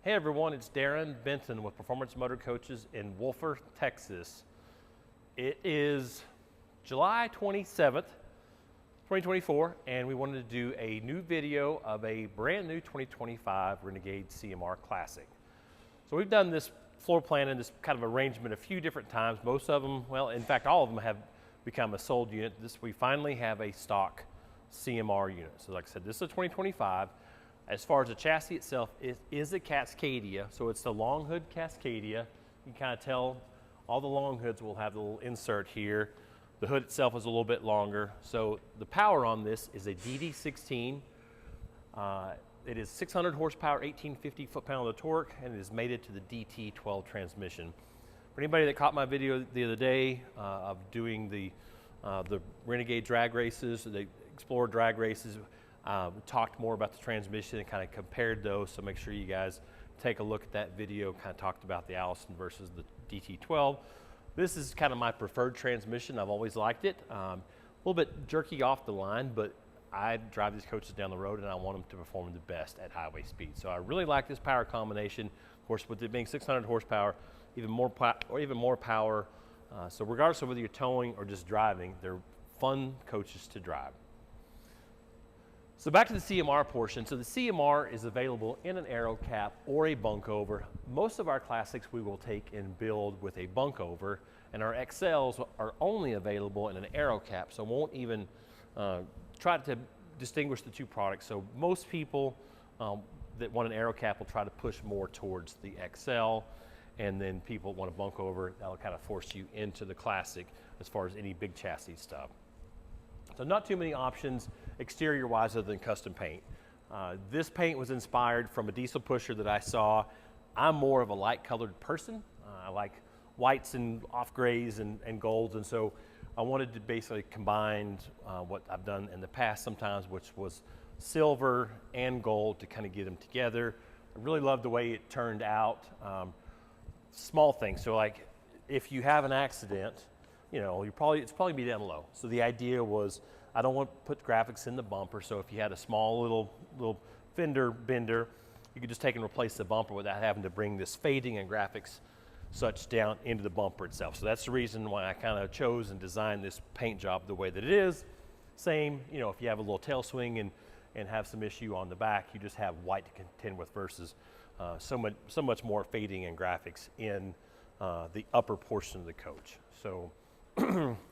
Hey everyone, it's Darin Benton with Performance Motorcoaches in Wolfer, Texas. It is July 27th, 2024, and we wanted to do a new video of a brand new 2025 Renegade CMR Classic. So we've done this floor plan and this kind of arrangement a few different times. Most of them, well, in fact, all of them have become a sold unit. We finally have a stock CMR unit. So like I said, this is a 2025. As far as the chassis itself, it is a Cascadia, so it's the long hood Cascadia. You can kind of tell all the long hoods will have the little insert here. The hood itself is a little bit longer. So the power on this is a DD16. It is 600 horsepower, 1850 foot-pound of torque, and it is mated to the DT12 transmission. For anybody that caught my video the other day of doing the Renegade drag races, the Explorer drag races, we talked more about the transmission and kind of compared those, so make sure you guys take a look at that video. Kind of talked about the Allison versus the DT12. This is kind of my preferred transmission. I've always liked it. A little bit jerky off the line, but I drive these coaches down the road and I want them to perform the best at highway speed. So I really like this power combination. Of course, with it being 600 horsepower, even more power. So regardless of whether you're towing or just driving, they're fun coaches to drive. So back to the CMR portion. So the CMR is available in an aero cap or a bunk over. Most of our classics we will take and build with a bunk over, and our XLs are only available in an aero cap, so won't even try to distinguish the two products. So most people that want an aero cap will try to push more towards the XL, and then people want a bunk over, that'll kind of force you into the classic as far as any big chassis stuff. So not too many options exterior-wise other than custom paint. This paint was inspired from a diesel pusher that I saw. I'm more of a light-colored person. I like whites and off-grays and golds, and so I wanted to basically combine what I've done in the past sometimes, which was silver and gold to kind of get them together. I really love the way it turned out. Small things, so like if you have an accident, you know, it's probably be down low. So the idea was I don't want to put graphics in the bumper, so if you had a small little fender bender, you could just take and replace the bumper without having to bring this fading and graphics such down into the bumper itself. So that's the reason why I kind of chose and designed this paint job the way that it is. Same, you know, if you have a little tail swing and have some issue on the back, you just have white to contend with versus so much more fading and graphics in the upper portion of the coach. So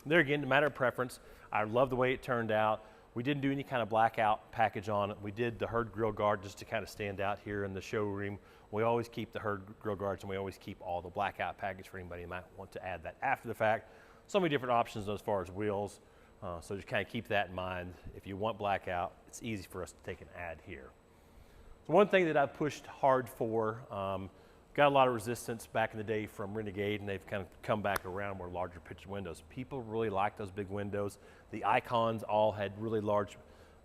there again, a matter of preference. I love the way it turned out. We didn't do any kind of blackout package on it. We did the Herd grill guard just to kind of stand out here in the showroom. We always keep the Herd grill guards, and we always keep all the blackout package for anybody who might want to add that after the fact. So many different options as far as wheels. So just kind of keep that in mind. If you want blackout, it's easy for us to take an add here. So one thing that I've pushed hard for, got a lot of resistance back in the day from Renegade, and they've kind of come back around more larger picture windows. People really like those big windows. The Icons all had really large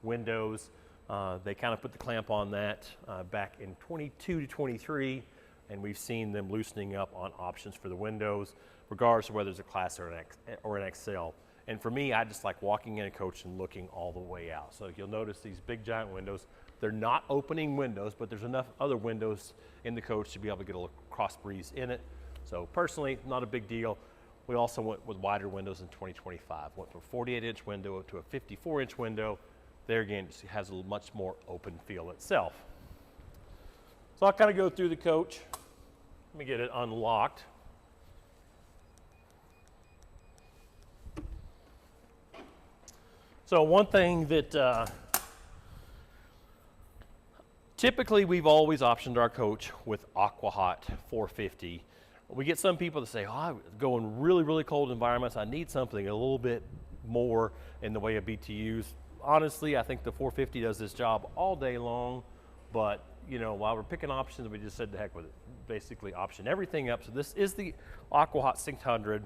windows. They kind of put the clamp on that back in 22 to 23, and we've seen them loosening up on options for the windows, regardless of whether it's a Class or an XL. And for me, I just like walking in a coach and looking all the way out. So you'll notice these big giant windows. They're not opening windows, but there's enough other windows in the coach to be able to get a little cross breeze in it. So personally, not a big deal. We also went with wider windows in 2025. Went from a 48-inch window to a 54-inch window. There again, it has a much more open feel itself. So I'll kind of go through the coach. Let me get it unlocked. So one thing that typically we've always optioned our coach with Aqua Hot 450. We get some people that say, oh, I go in really cold environments. I need something a little bit more in the way of BTUs. Honestly, I think the 450 does this job all day long, but you know, while we're picking options, we just said the heck with it. Basically option everything up. So this is the Aqua Hot 600.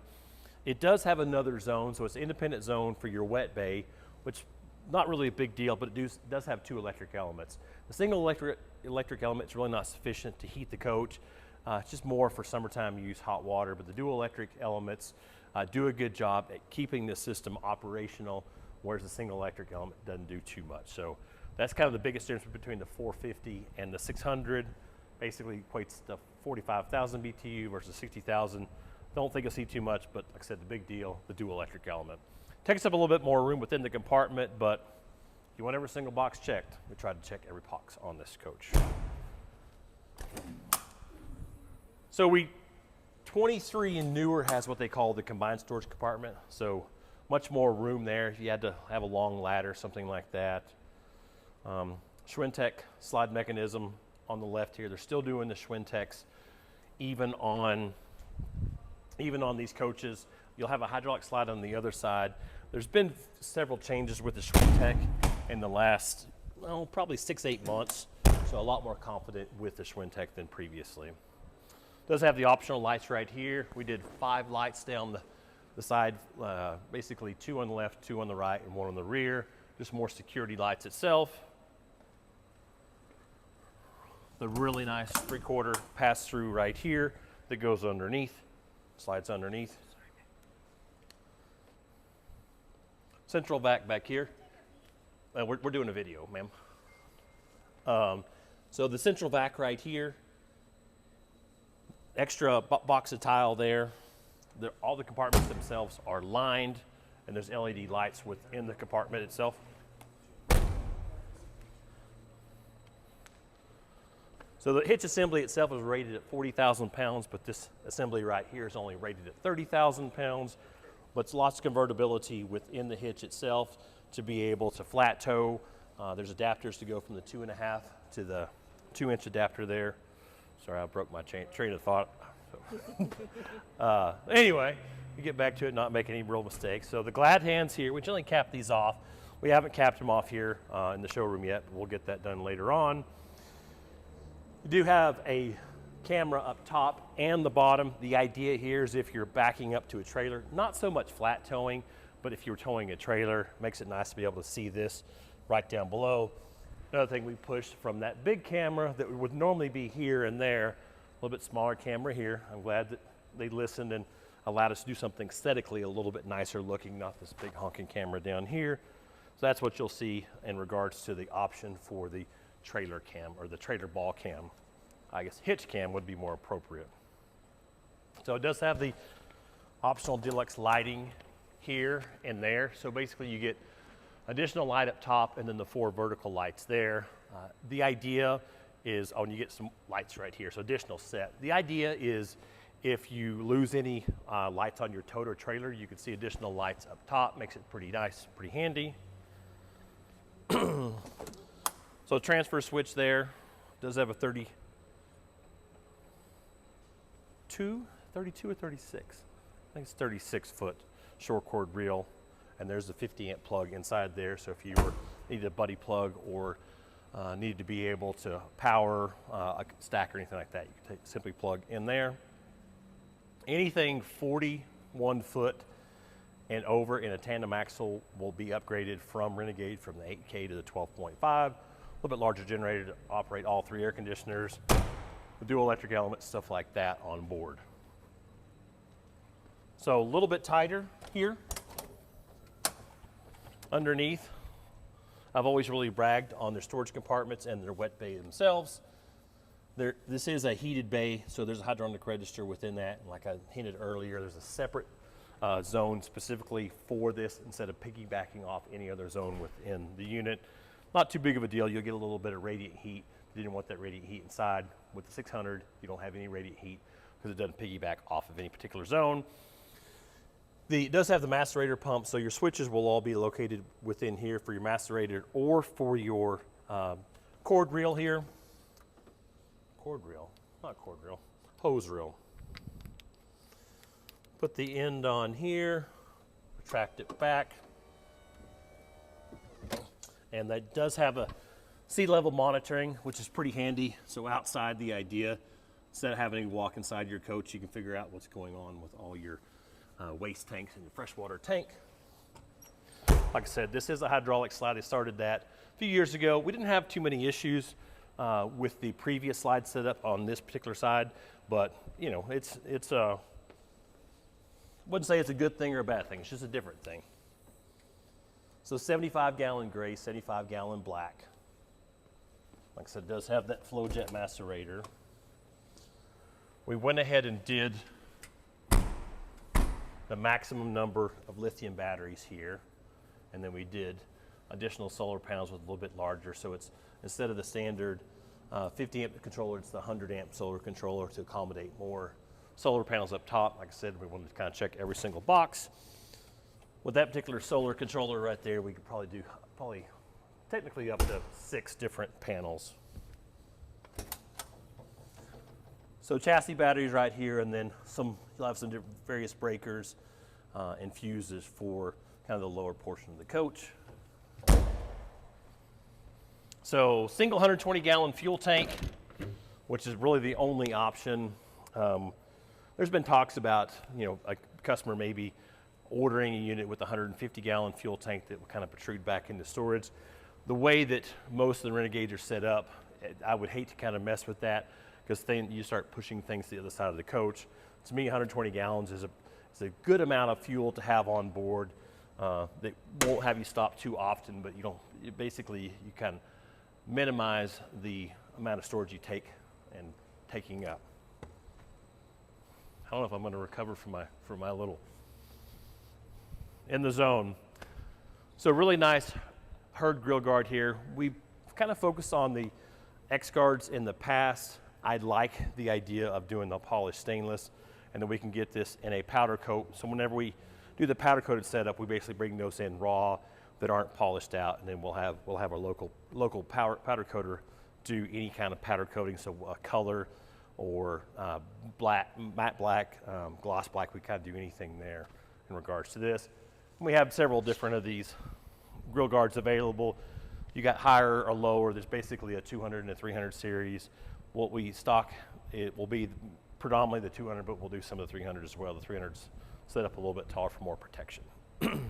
It does have another zone, so it's an independent zone for your wet bay, which not really a big deal, but it does have two electric elements. The single electric element is really not sufficient to heat the coach. It's just more for summertime use, hot water, but the dual electric elements do a good job at keeping the system operational, whereas the single electric element doesn't do too much. So that's kind of the biggest difference between the 450 and the 600. Basically equates to 45,000 BTU versus 60,000. Don't think you'll see too much, but like I said, the big deal, the dual electric element. Takes up a little bit more room within the compartment, but if you want every single box checked, we tried to check every box on this coach. So 23 and newer has what they call the combined storage compartment. So much more room there if you had to have a long ladder, something like that. Schwintek slide mechanism on the left here. They're still doing the Schwintex even on these coaches. You'll have a hydraulic slide on the other side. There's been several changes with the Schwintek in the last, well, probably 6-8 months. So a lot more confident with the Schwintek than previously. Does have the optional lights right here. We did 5 lights down the side, basically 2 on the left, 2 on the right, and 1 on the rear. Just more security lights itself. The really nice 3/4 pass-through right here that goes underneath, slides underneath. Central vac back here. We're doing a video, ma'am. So the central vac right here, extra box of tile there. All the compartments themselves are lined, and there's LED lights within the compartment itself. So the hitch assembly itself is rated at 40,000 pounds, but this assembly right here is only rated at 30,000 pounds. But lots of convertibility within the hitch itself to be able to flat tow. There's adapters to go from the 2.5 to the 2-inch adapter there. Sorry, I broke my train of thought. Anyway, we get back to it, not making any real mistakes. So the glad hands here, we generally cap these off. We haven't capped them off here in the showroom yet, but we'll get that done later on. You do have a camera up top and the bottom. The idea here is if you're backing up to a trailer, not so much flat towing, but if you're towing a trailer, makes it nice to be able to see this right down below. Another thing we pushed from that big camera that would normally be here and there, a little bit smaller camera here. I'm glad that they listened and allowed us to do something aesthetically a little bit nicer looking, not this big honking camera down here. So that's what you'll see in regards to the option for the trailer cam, or the trailer ball cam. I guess hitch cam would be more appropriate. So it does have the optional deluxe lighting here and there. So basically you get additional light up top and then the 4 vertical lights there. The idea is, oh, and you get some lights right here, so additional set. The idea is if you lose any lights on your tote or trailer, you can see additional lights up top, makes it pretty nice, pretty handy. So transfer switch there, does have a 32 or 36? I think it's 36 foot short cord reel, and there's a 50 amp plug inside there. So if you needed a buddy plug or needed to be able to power a stack or anything like that, you can simply plug in there. Anything 41 foot and over in a tandem axle will be upgraded from Renegade from the 8K to the 12.5. A little bit larger generator to operate all 3 air conditioners, the dual electric elements, stuff like that on board. So a little bit tighter here. Underneath, I've always really bragged on their storage compartments and their wet bay themselves. This is a heated bay, so there's a hydronic register within that. And like I hinted earlier, there's a separate zone specifically for this instead of piggybacking off any other zone within the unit. Not too big of a deal. You'll get a little bit of radiant heat. You didn't want that radiant heat inside. With the 600, you don't have any radiant heat because it doesn't piggyback off of any particular zone. It does have the macerator pump, so your switches will all be located within here for your macerator or for your cord reel here. Cord reel, not cord reel, hose reel. Put the end on here, retract it back. And that does have a sea level monitoring, which is pretty handy. So outside, the idea, instead of having to walk inside your coach, you can figure out what's going on with all your waste tanks and your freshwater tank. Like I said, this is a hydraulic slide. They started that a few years ago. We didn't have too many issues with the previous slide setup on this particular side, but you know, wouldn't say it's a good thing or a bad thing. It's just a different thing. So 75-gallon gray, 75-gallon black. Like I said, it does have that flow jet macerator. we went ahead and did the maximum number of lithium batteries here, and then we did additional solar panels with a little bit larger. So it's, instead of the standard 50 amp controller, it's the 100 amp solar controller to accommodate more solar panels up top. Like I said, we wanted to kind of check every single box. With that particular solar controller right there, we could probably do technically up to 6 different panels. So chassis batteries right here, and then you'll have some various breakers and fuses for kind of the lower portion of the coach. So single 120 gallon fuel tank, which is really the only option. There's been talks about, a customer maybe ordering a unit with a 150 gallon fuel tank that will kind of protrude back into storage. The way that most of the Renegades are set up, I would hate to kind of mess with that, because then you start pushing things to the other side of the coach. To me, 120 gallons is a good amount of fuel to have on board that won't have you stop too often, but you kind of minimize the amount of storage you take and taking up. I don't know if I'm going to recover from my little in the zone. So really nice herd grill guard here. We kind of focused on the X guards in the past. I like the idea of doing the polished stainless, and then we can get this in a powder coat. So whenever we do the powder coated setup, we basically bring those in raw that aren't polished out, and then we'll have our local powder coater do any kind of powder coating, so color or matte black, gloss black. We kind of do anything there in regards to this. And we have several different of these grill guards available. You got higher or lower. There's basically a 200 and a 300 series. What we stock, it will be predominantly the 200, but we'll do some of the 300 as well. The 300's set up a little bit taller for more protection. So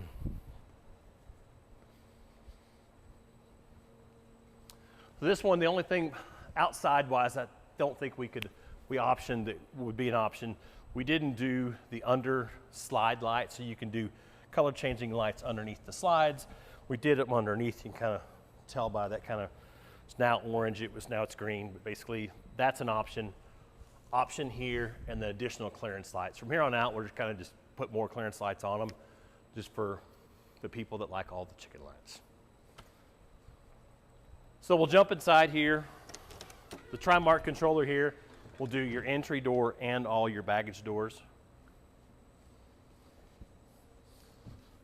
this one, the only thing outside-wise I don't think we optioned that would be an option. We didn't do the under slide light, so you can do color changing lights underneath the slides. We did them underneath. You can kind of tell by that kind of, it's now orange, now it's green, but basically that's an option. Option here, and the additional clearance lights. From here on out, we're just kind of just put more clearance lights on them, just for the people that like all the chicken lights. So we'll jump inside here. The Trimark controller here will do your entry door and all your baggage doors.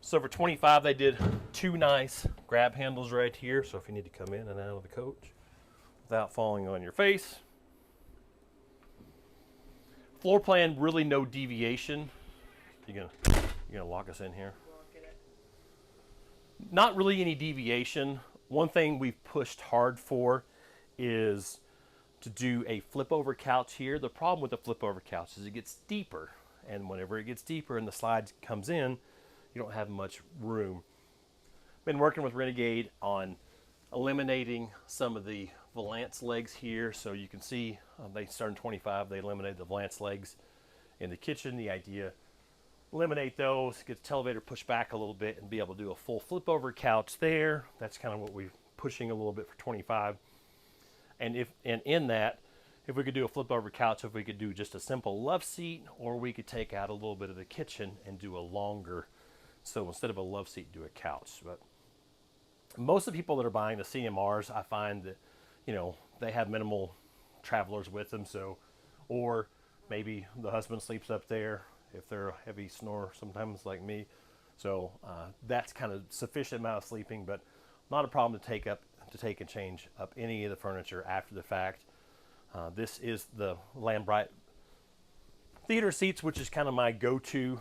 So for 25, they did 2 nice grab handles right here. So if you need to come in and out of the coach without falling on your face. Floor plan, really no deviation. You're gonna lock us in here? Not really any deviation. One thing we've pushed hard for is to do a flip over couch here. The problem with the flip over couch is it gets deeper, and whenever it gets deeper and the slide comes in, you don't have much room. Been working with Renegade on eliminating some of the valance legs here. So you can see they started in 25, they eliminated the valance legs in the kitchen. The idea, eliminate those, get the elevator pushed back a little bit and be able to do a full flip over couch there. That's kind of what we're pushing a little bit for 25. And in that, if we could do a flip over couch, if we could do just a simple love seat, or we could take out a little bit of the kitchen and do a longer, so instead of a love seat, do a couch. But most of the people that are buying the CMRs, I find that, they have minimal travelers with them. So, or maybe the husband sleeps up there if they're a heavy snorer sometimes like me. So that's kind of sufficient amount of sleeping, but not a problem to take and change up any of the furniture after the fact. This is the Lambright theater seats, which is kind of my go-to.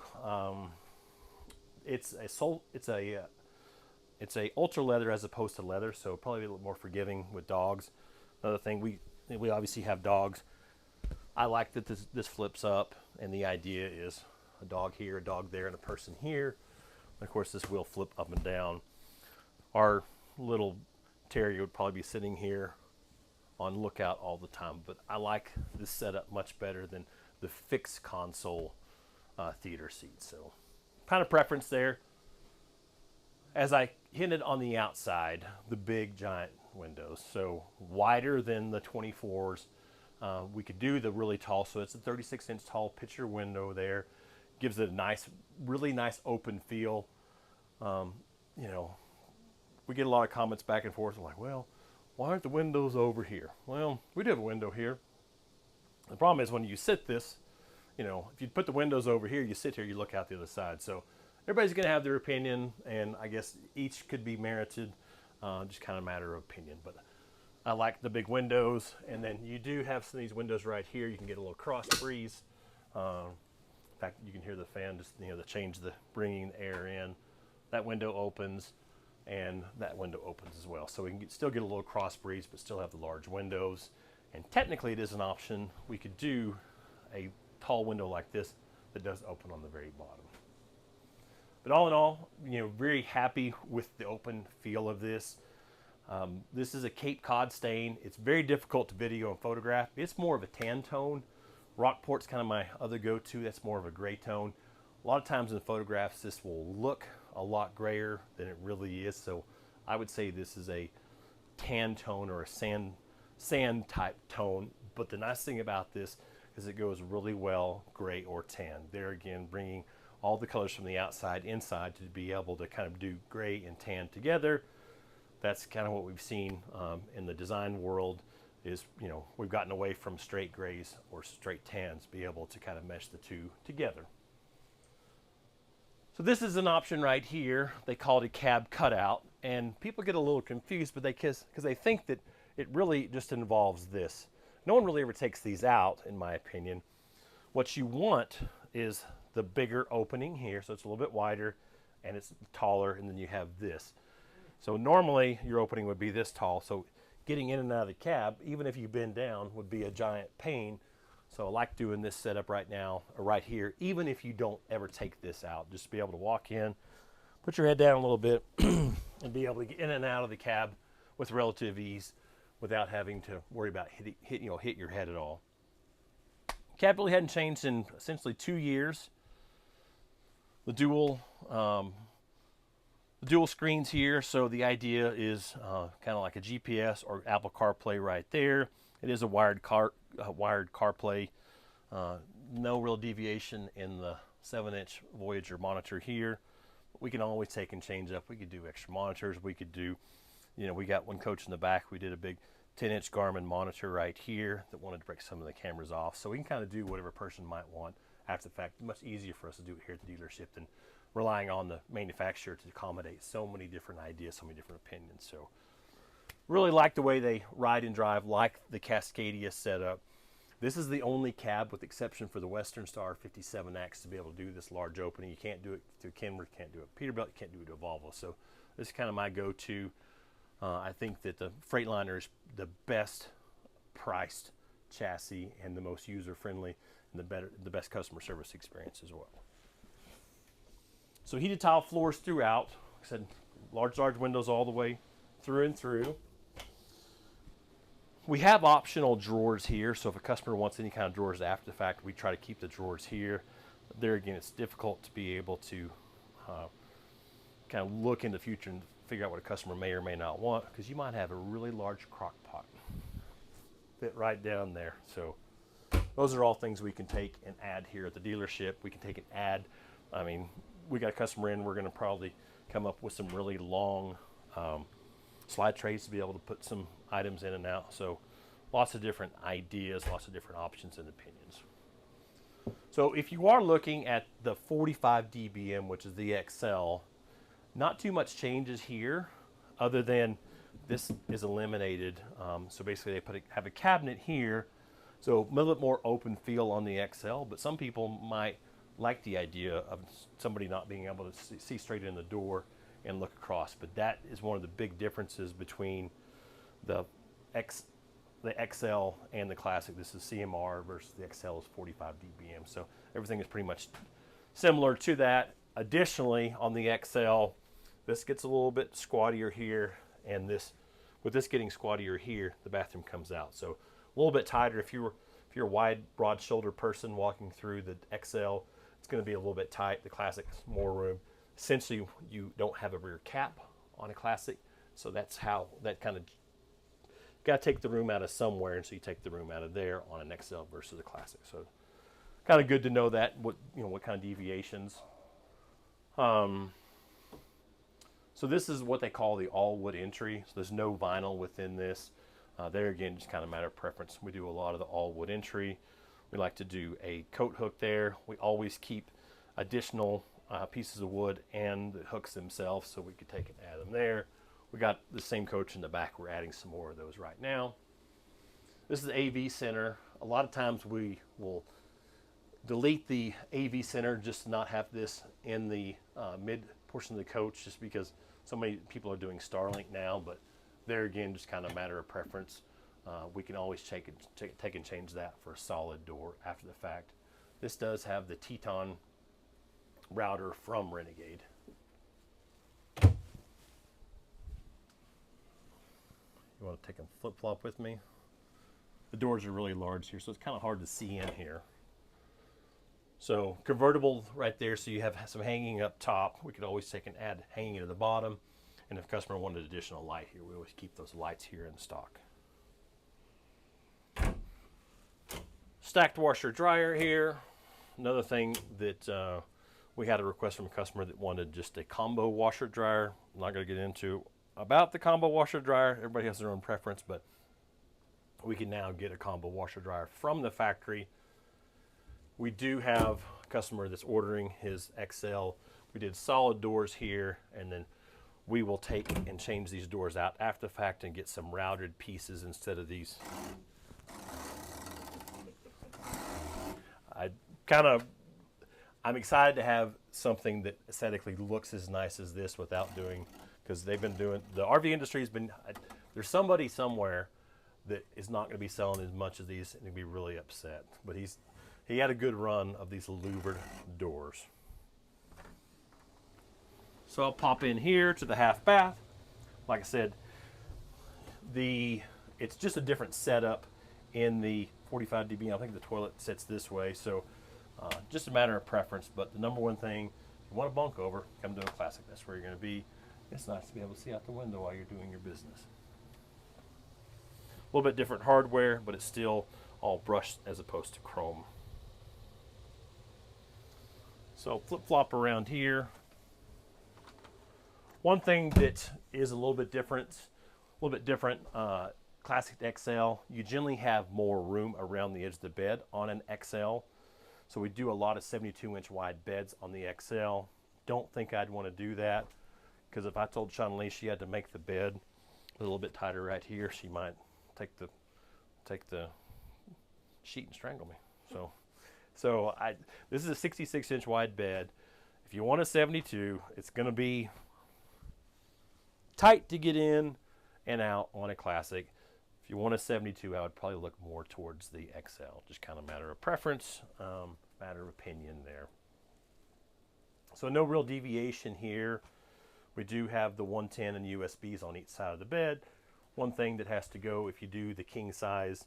It's a ultra leather as opposed to leather, so probably a little more forgiving with dogs. Another thing, we obviously have dogs. I like that this flips up, and the idea is a dog here, a dog there, and a person here. And of course, this will flip up and down. Our little terrier would probably be sitting here on lookout all the time, but I like this setup much better than the fixed console theater seat. So kind of preference there. As I hinted on the outside, the big giant windows, so wider than the 24s, We could do the really tall, so it's a 36-inch tall picture window there. Gives it a nice, really nice open feel. You know, we get a lot of comments back and forth like, well, why aren't the windows over here? Well, we do have a window here. The problem is when you sit this, you know, if you put the windows over here, you sit here, you look out the other side. So everybody's going to have their opinion, and I guess each could be merited, just kind of a matter of opinion. But I like the big windows, and then you do have some of these windows right here. You can get a little cross breeze. In fact, you can hear the fan just, you know, to change the bringing air in. That window opens, and that window opens as well. So we can still get a little cross breeze, but still have the large windows. And technically, it is an option. We could do a tall window like this that does open on the very bottom. But all in all, you know, very happy with the open feel of this. This is a Cape Cod stain. It's very difficult to video and photograph. It's more of a tan tone. Rockport's kind of my other go-to. That's more of a gray tone. A lot of times in photographs, this will look a lot grayer than it really is. So I would say this is a tan tone or a sand type tone. But the nice thing about this is it goes really well gray or tan. There again, bringing all the colors from the outside inside to be able to kind of do gray and tan together. That's kind of what we've seen in the design world is, you know, we've gotten away from straight grays or straight tans, be able to kind of mesh the two together. So this is an option right here. They call it a cab cutout, and people get a little confused, but because they think that it really just involves this. No one really ever takes these out, in my opinion. What you want is the bigger opening here, so it's a little bit wider and it's taller, and then you have this. So normally your opening would be this tall, so getting in and out of the cab, even if you bend down, would be a giant pain. So I like doing this setup right now, or right here, even if you don't ever take this out. Just be able to walk in, put your head down a little bit, and be able to get in and out of the cab with relative ease without having to worry about hit your head at all. Cab really hadn't changed in essentially 2 years. The dual screens here, so the idea is kind of like a GPS or Apple CarPlay right there. It is a wired CarPlay. No real deviation in the 7-inch Voyager monitor here. We can always take and change up. We could do extra monitors. We could do, you know, we got one coach in the back. We did a big 10-inch Garmin monitor right here that wanted to break some of the cameras off. So we can kind of do whatever person might want after the fact. Much easier for us to do it here at the dealership than relying on the manufacturer to accommodate so many different ideas, so many different opinions. So really like the way they ride and drive, like the Cascadia setup. This is the only cab, with exception for the Western Star 57X, to be able to do this large opening. You can't do it to Kenworth, can't do it Peterbilt, you can't do it to a Volvo. So this is kind of my go-to. I think that the Freightliner is the best priced chassis and the most user-friendly and the best customer service experience as well. So heated tile floors throughout. Like I said, large windows all the way through and through. We have optional drawers here, so if a customer wants any kind of drawers after the fact, we try to keep the drawers here. There again, it's difficult to be able to kind of look in the future and figure out what a customer may or may not want, because you might have a really large crock pot fit right down there. So those are all things we can take and add here at the dealership. We can take and add, I mean, we got a customer in, we're going to probably come up with some really long slide trays to be able to put some items in and out. So lots of different ideas, lots of different options and opinions. So if you are looking at the 45 dBm, which is the XL, not too much changes here other than this is eliminated. So basically they have a cabinet here, so a little bit more open feel on the XL, but some people might like the idea of somebody not being able to see straight in the door and look across. But that is one of the big differences between the XL and the Classic. This is CMR versus the XL is 45 dBm. So everything is pretty much similar to that. Additionally, on the XL, this gets a little bit squattier here, and with this getting squattier here, the bathroom comes out. So a little bit tighter. If you're a wide, broad-shouldered person walking through the XL, it's going to be a little bit tight. The Classic's more room. Essentially, you don't have a rear cap on a Classic, so that's how that kind of got to take the room out of somewhere, and so you take the room out of there on an XL versus a Classic. So kind of good to know that, what kind of deviations. So this is what they call the all wood entry. So there's no vinyl within this. There again, just kind of a matter of preference. We do a lot of the all wood entry. We like to do a coat hook there. We always keep additional pieces of wood and the hooks themselves, so we could take and add them there. We got the same coach in the back. We're adding some more of those right now. This is the AV center. A lot of times we will delete the AV center just to not have this in the mid portion of the coach, just because so many people are doing Starlink now. But there again, just kind of a matter of preference. We can always take and change that for a solid door after the fact. This does have the Teton router from Renegade. You want to take a flip-flop with me? The doors are really large here, so it's kind of hard to see in here. So convertible right there, so you have some hanging up top. We could always take and add hanging to the bottom. And if a customer wanted additional light here, we always keep those lights here in stock. Stacked washer dryer here. Another thing that we had a request from a customer that wanted just a combo washer dryer. I'm not going to get into about the combo washer dryer. Everybody has their own preference, but we can now get a combo washer dryer from the factory. We do have a customer that's ordering his XL. We did solid doors here, and then we will take and change these doors out after the fact and get some routed pieces instead of these. I'm excited to have something that aesthetically looks as nice as this without doing, because they've been doing, the RV industry has been, there's somebody somewhere that is not going to be selling as much of these and he'll be really upset. But he had a good run of these louvered doors. So I'll pop in here to the half bath. Like I said, it's just a different setup in the 45 dB. I think the toilet sits this way, so just a matter of preference. But the number one thing, if you want to bunk over, come to a Classic. That's where you're going to be. It's nice to be able to see out the window while you're doing your business. A little bit different hardware, but it's still all brushed as opposed to chrome. So flip-flop around here. One thing that is a little bit different, Classic XL, you generally have more room around the edge of the bed on an XL. So we do a lot of 72-inch wide beds on the XL. Don't think I'd want to do that, because if I told Sean Lee she had to make the bed a little bit tighter right here, she might take the sheet and strangle me. So this is a 66-inch wide bed. If you want a 72, it's going to be tight to get in and out on a Classic. If you want a 72, I would probably look more towards the XL. Just kind of matter of preference, matter of opinion there. So no real deviation here. We do have the 110 and USBs on each side of the bed. One thing that has to go if you do the king size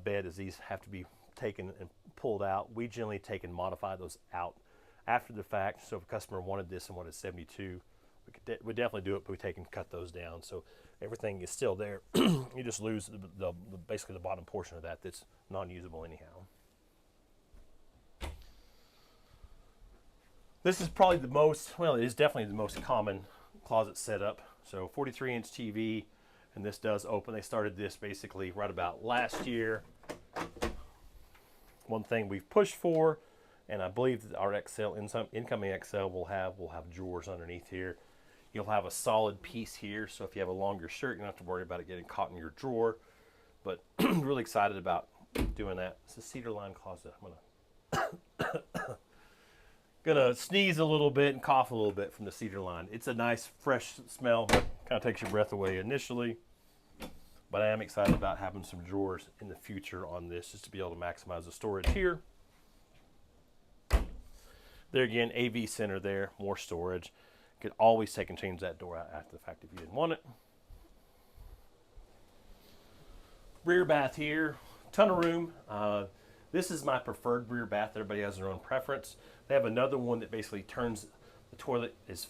bed is these have to be taken and pulled out. We generally take and modify those out after the fact. So if a customer wanted this and wanted 72, we definitely do it, but we take and cut those down. So everything is still there. You just lose basically the bottom portion of that that's non-usable anyhow. This is probably the most, well, it is definitely the most common closet setup. So 43-inch TV, and this does open. They started this basically right about last year. One thing we've pushed for, and I believe that our XL, incoming XL will have drawers underneath here. You'll have a solid piece here, so if you have a longer shirt, you don't have to worry about it getting caught in your drawer. But really excited about doing that. It's a cedar lined closet. I'm gonna sneeze a little bit and cough a little bit from the cedar line. It's a nice fresh smell, but kind of takes your breath away initially. But I am excited about having some drawers in the future on this, just to be able to maximize the storage here. There again, AV center there, more storage. You could always take and change that door out after the fact if you didn't want it. Rear bath here, ton of room. This is my preferred rear bath. Everybody has their own preference. They have another one that basically turns the toilet is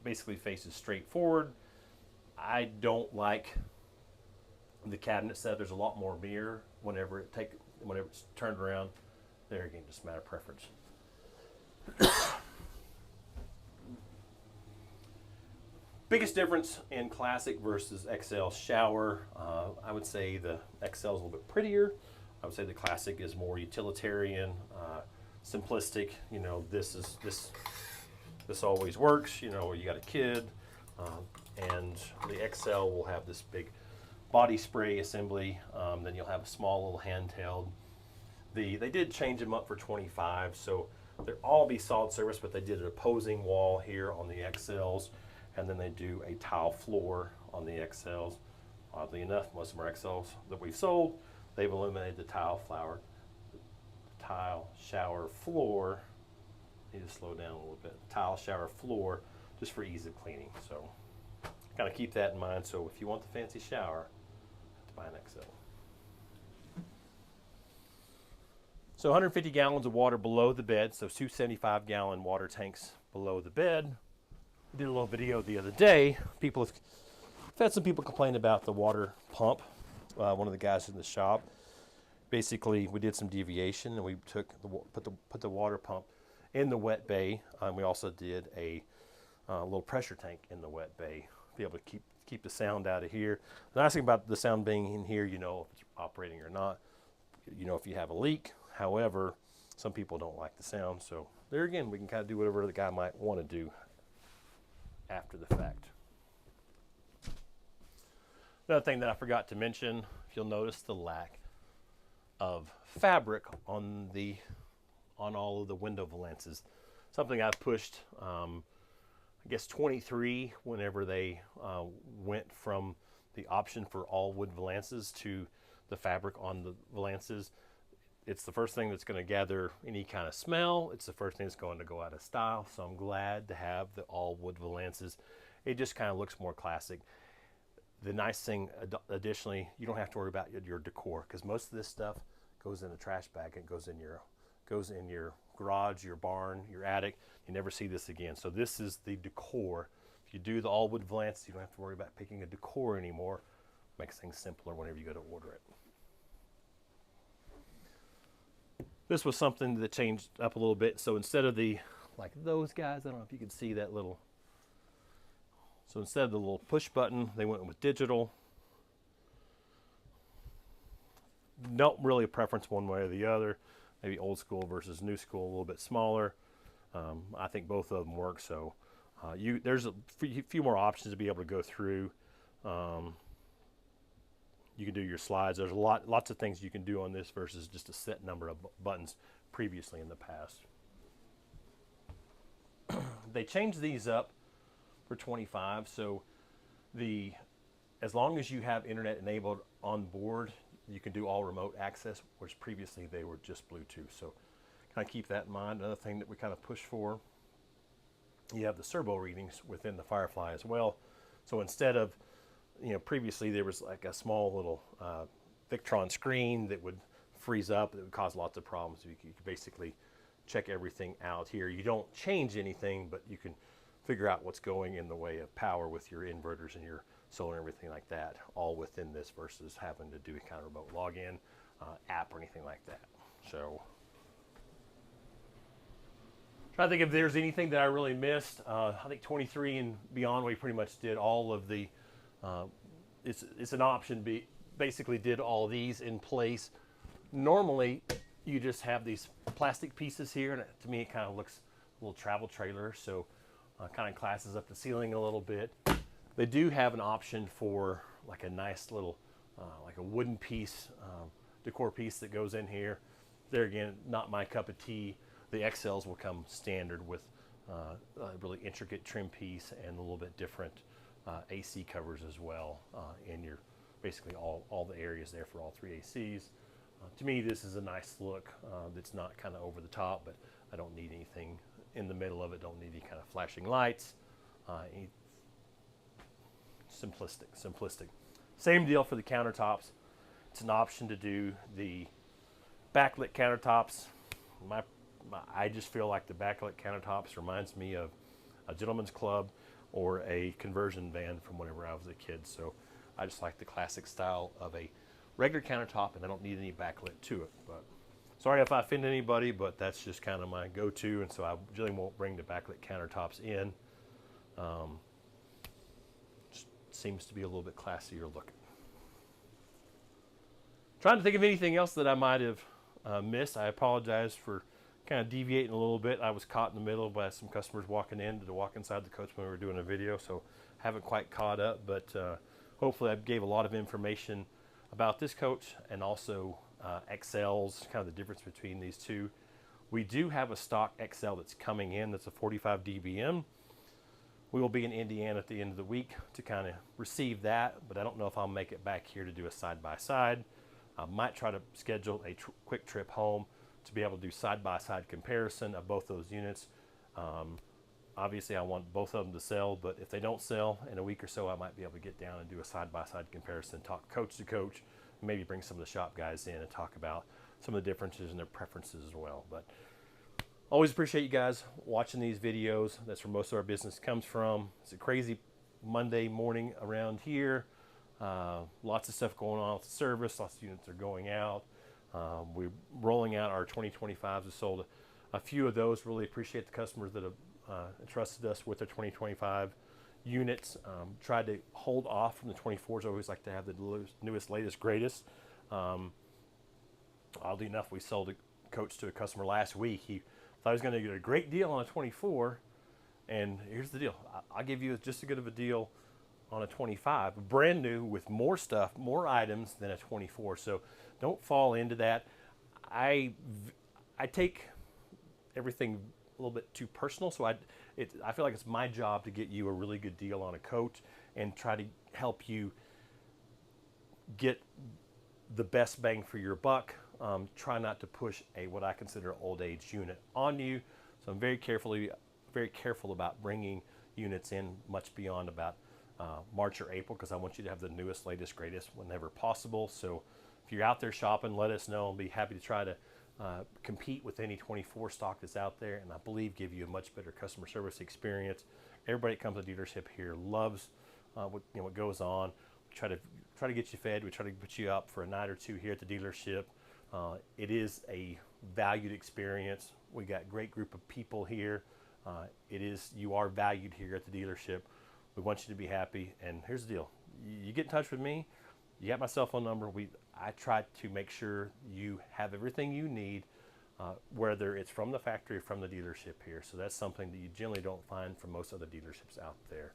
basically faces straight forward. I don't like The cabinet set, there's a lot more mirror whenever it's turned around. There again, just a matter of preference. Biggest difference in Classic versus XL shower, I would say the XL is a little bit prettier. I would say the Classic is more utilitarian, simplistic. You know, this always works. You know, you got a kid, and the XL will have this big body spray assembly. Then you'll have a small little handheld. They did change them up for 25, so they'll all be solid surface, but they did an opposing wall here on the XLs, and then they do a tile floor on the XLs. Oddly enough, most of our XLs that we've sold, they've eliminated the tile shower floor. Need to slow down a little bit. Tile shower floor, just for ease of cleaning. So kind of keep that in mind. So if you want the fancy shower, you have to buy an XL. So 150 gallons of water below the bed, so 275-gallon water tanks below the bed. We did a little video the other day. I've had some people complain about the water pump. One of the guys in the shop, basically we did some deviation and we put the water pump in the wet bay. We also did a little pressure tank in the wet bay to be able to keep the sound out of here. The nice thing about the sound being in here, you know if it's operating or not. You know if you have a leak. However, some people don't like the sound, so there again, we can kind of do whatever the guy might want to do after the fact. Another thing that I forgot to mention, if you'll notice the lack of fabric on all of the window valances. Something I've pushed, I guess 23, whenever they went from the option for all wood valances to the fabric on the valances. It's the first thing that's going to gather any kind of smell. It's the first thing that's going to go out of style. So I'm glad to have the all wood valances. It just kind of looks more classic. The nice thing, additionally, you don't have to worry about your decor, because most of this stuff goes in a trash bag and goes in your garage, your barn, your attic. You never see this again. So this is the decor. If you do the all wood valances, you don't have to worry about picking a decor anymore. Makes things simpler whenever you go to order it. This was something that changed up a little bit. So instead of like those guys, I don't know if you can see that little. So instead of the little push button, they went with digital. Not really a preference one way or the other. Maybe old school versus new school, a little bit smaller. I think both of them work. So there's a few more options to be able to go through. You can do your slides. There's lots of things you can do on this versus just a set number of buttons previously in the past. They changed these up for 25. So as long as you have internet enabled on board, you can do all remote access, whereas previously they were just Bluetooth. So kind of keep that in mind. Another thing that we kind of push for, you have the servo readings within the Firefly as well. So instead of, previously there was like a small little Victron screen that would freeze up, that would cause lots of problems. You could basically check everything out here. You don't change anything, but you can figure out what's going in the way of power with your inverters and your solar and everything like that, all within this versus having to do a kind of remote login app or anything like that. So trying to think if there's anything that I really missed. I think 23 and beyond, we pretty much did all of the, it's an option, basically did all these in place. Normally, you just have these plastic pieces here, and to me it kind of looks a little travel trailer, so kind of classes up the ceiling a little bit. They do have an option for like a nice little, like a wooden piece, decor piece that goes in here. There again, not my cup of tea. The XLs will come standard with a really intricate trim piece and a little bit different AC covers as well in your, basically all the areas there for all three ACs. To me, this is a nice look that's not kind of over the top, but I don't need anything in the middle of it. Don't need any kind of flashing lights. Simplistic. Same deal for the countertops. It's an option to do the backlit countertops. I just feel like the backlit countertops reminds me of a gentleman's club or a conversion van from whenever I was a kid. So I just like the classic style of a regular countertop, and I don't need any backlit to it. But sorry if I offend anybody, but that's just kind of my go-to, and so I generally won't bring the backlit countertops in. Just seems to be a little bit classier looking. Trying to think of anything else that I might have missed. I apologize for kind of deviating a little bit. I was caught in the middle by some customers walking in to walk inside the coach when we were doing a video, so haven't quite caught up, but hopefully I gave a lot of information about this coach and also XLs, kind of the difference between these two. We do have a stock XL that's coming in that's a 45 dBm. We will be in Indiana at the end of the week to kind of receive that, but I don't know if I'll make it back here to do a side-by-side. I might try to schedule a quick trip home to be able to do side-by-side comparison of both those units. Obviously, I want both of them to sell, but if they don't sell in a week or so, I might be able to get down and do a side-by-side comparison, talk coach to coach, maybe bring some of the shop guys in and talk about some of the differences in their preferences as well. But always appreciate you guys watching these videos. That's where most of our business comes from. It's a crazy Monday morning around here. Lots of stuff going on with the service. Lots of units are going out. We're rolling out our 2025s. We sold a few of those. Really appreciate the customers that have entrusted us with their 2025 units. Tried to hold off from the 24s. I always like to have the newest, latest, greatest. Oddly enough, we sold a coach to a customer last week. He thought he was going to get a great deal on a 24, and here's the deal. I'll give you just as good of a deal on a 25, brand new with more stuff, more items than a 24. So don't fall into that. I take everything a little bit too personal, so I feel like it's my job to get you a really good deal on a coach and try to help you get the best bang for your buck. Try not to push what I consider old age unit on you. So I'm very careful about bringing units in much beyond about March or April, because I want you to have the newest, latest, greatest whenever possible. So if you're out there shopping, let us know. I'll be happy to try to compete with any 24 stock that's out there, and I believe give you a much better customer service experience. Everybody that comes to the dealership here loves what goes on. We try to get you fed. We try to put you up for a night or two here at the dealership. It is a valued experience. We got a great group of people here. You are valued here at the dealership. We want you to be happy, and here's the deal. You get in touch with me, you got my cell phone number. I try to make sure you have everything you need, whether it's from the factory or from the dealership here. So that's something that you generally don't find from most other dealerships out there.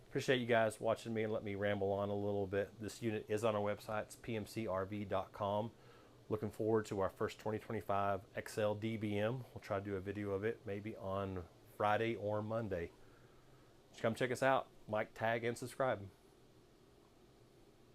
Appreciate you guys watching me and let me ramble on a little bit. This unit is on our website. It's pmcrv.com. Looking forward to our first 2025 XL DBM. We'll try to do a video of it maybe on Friday or Monday. Just come check us out. Like, tag, and subscribe.